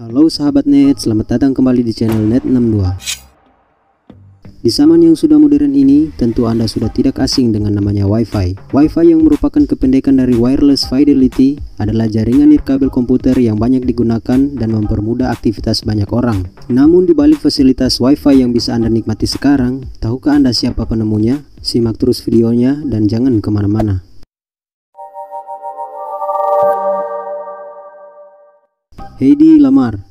Halo sahabat net, selamat datang kembali di channel Net62. Di zaman yang sudah modern ini, tentu Anda sudah tidak asing dengan namanya Wi-Fi. Wi-Fi yang merupakan kependekan dari Wireless Fidelity adalah jaringan nirkabel komputer yang banyak digunakan dan mempermudah aktivitas banyak orang. Namun di balik fasilitas Wi-Fi yang bisa Anda nikmati sekarang, tahukah Anda siapa penemunya? Simak terus videonya dan jangan kemana-mana. Hedy Lamarr.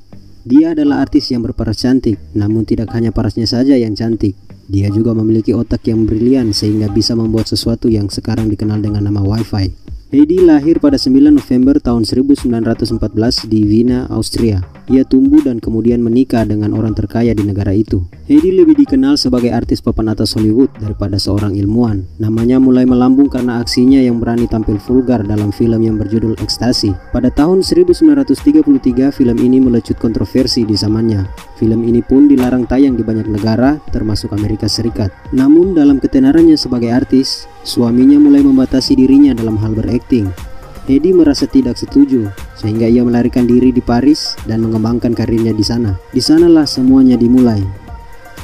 Dia adalah artis yang berparas cantik, namun tidak hanya parasnya saja yang cantik. Dia juga memiliki otak yang brilian sehingga bisa membuat sesuatu yang sekarang dikenal dengan nama Wi-Fi. Hedy lahir pada 9 November tahun 1914 di Wiener, Austria. Ia tumbuh dan kemudian menikah dengan orang terkaya di negara itu. Hedy lebih dikenal sebagai artis papan atas Hollywood daripada seorang ilmuwan. Namanya mulai melambung karena aksinya yang berani tampil vulgar dalam film yang berjudul Ekstasi. Pada tahun 1933 film ini melecut kontroversi di zamannya. Film ini pun dilarang tayang di banyak negara termasuk Amerika Serikat. Namun dalam ketenarannya sebagai artis, suaminya mulai membatasi dirinya dalam hal berakting. Hedy merasa tidak setuju, sehingga ia melarikan diri di Paris dan mengembangkan karirnya di sana. Di sanalah semuanya dimulai.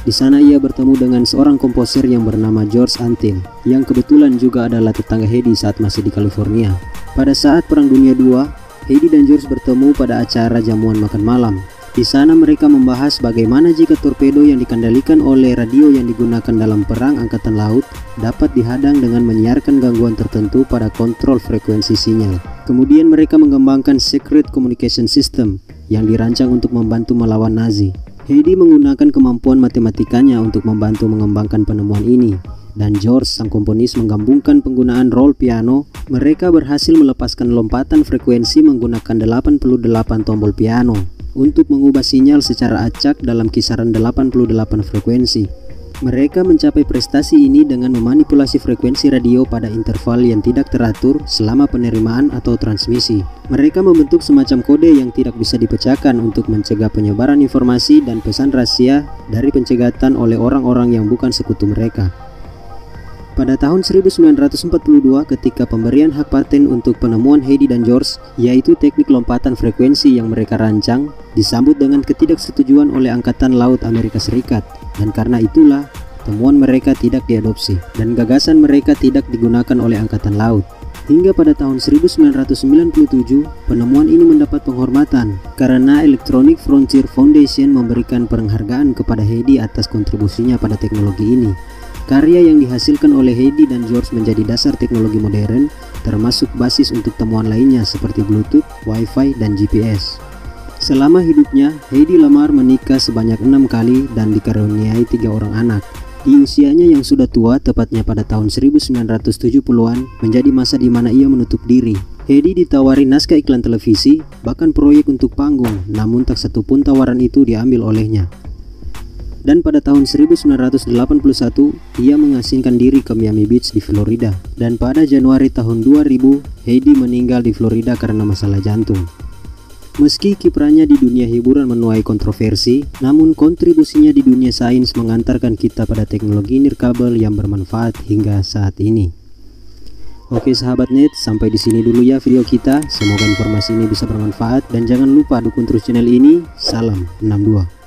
Di sana ia bertemu dengan seorang komposer yang bernama George Antheil, yang kebetulan juga adalah tetangga Hedy saat masih di California. Pada saat Perang Dunia II, Hedy dan George bertemu pada acara jamuan makan malam. Di sana mereka membahas bagaimana jika torpedo yang dikendalikan oleh radio yang digunakan dalam perang angkatan laut dapat dihadang dengan menyiarkan gangguan tertentu pada kontrol frekuensi sinyal. Kemudian mereka mengembangkan Secret Communication System yang dirancang untuk membantu melawan Nazi. Hedy menggunakan kemampuan matematikanya untuk membantu mengembangkan penemuan ini. Dan George, sang komponis, menggabungkan penggunaan roll piano. Mereka berhasil melepaskan lompatan frekuensi menggunakan 88 tombol piano untuk mengubah sinyal secara acak dalam kisaran 88 frekuensi. Mereka mencapai prestasi ini dengan memanipulasi frekuensi radio pada interval yang tidak teratur selama penerimaan atau transmisi. Mereka membentuk semacam kode yang tidak bisa dipecahkan untuk mencegah penyebaran informasi dan pesan rahasia dari pencegatan oleh orang-orang yang bukan sekutu mereka. Pada tahun 1942 ketika pemberian hak paten untuk penemuan Hedy dan George, yaitu teknik lompatan frekuensi yang mereka rancang, disambut dengan ketidaksetujuan oleh Angkatan Laut Amerika Serikat. Dan karena itulah, temuan mereka tidak diadopsi dan gagasan mereka tidak digunakan oleh Angkatan Laut. Hingga pada tahun 1997, penemuan ini mendapat penghormatan karena Electronic Frontier Foundation memberikan penghargaan kepada Hedy atas kontribusinya pada teknologi ini. Karya yang dihasilkan oleh Hedy dan George menjadi dasar teknologi modern, termasuk basis untuk temuan lainnya seperti Bluetooth, Wi-Fi, dan GPS. Selama hidupnya, Hedy Lamarr menikah sebanyak 6 kali dan dikaruniai 3 orang anak. Di usianya yang sudah tua, tepatnya pada tahun 1970-an, menjadi masa di mana ia menutup diri. Hedy ditawari naskah iklan televisi, bahkan proyek untuk panggung, namun tak satu pun tawaran itu diambil olehnya. Dan pada tahun 1981, ia mengasingkan diri ke Miami Beach di Florida. Dan pada Januari tahun 2000, Hedy meninggal di Florida karena masalah jantung. Meski kiprahnya di dunia hiburan menuai kontroversi, namun kontribusinya di dunia sains mengantarkan kita pada teknologi nirkabel yang bermanfaat hingga saat ini. Oke sahabat net, sampai di sini dulu ya video kita. Semoga informasi ini bisa bermanfaat dan jangan lupa dukung terus channel ini. Salam 62.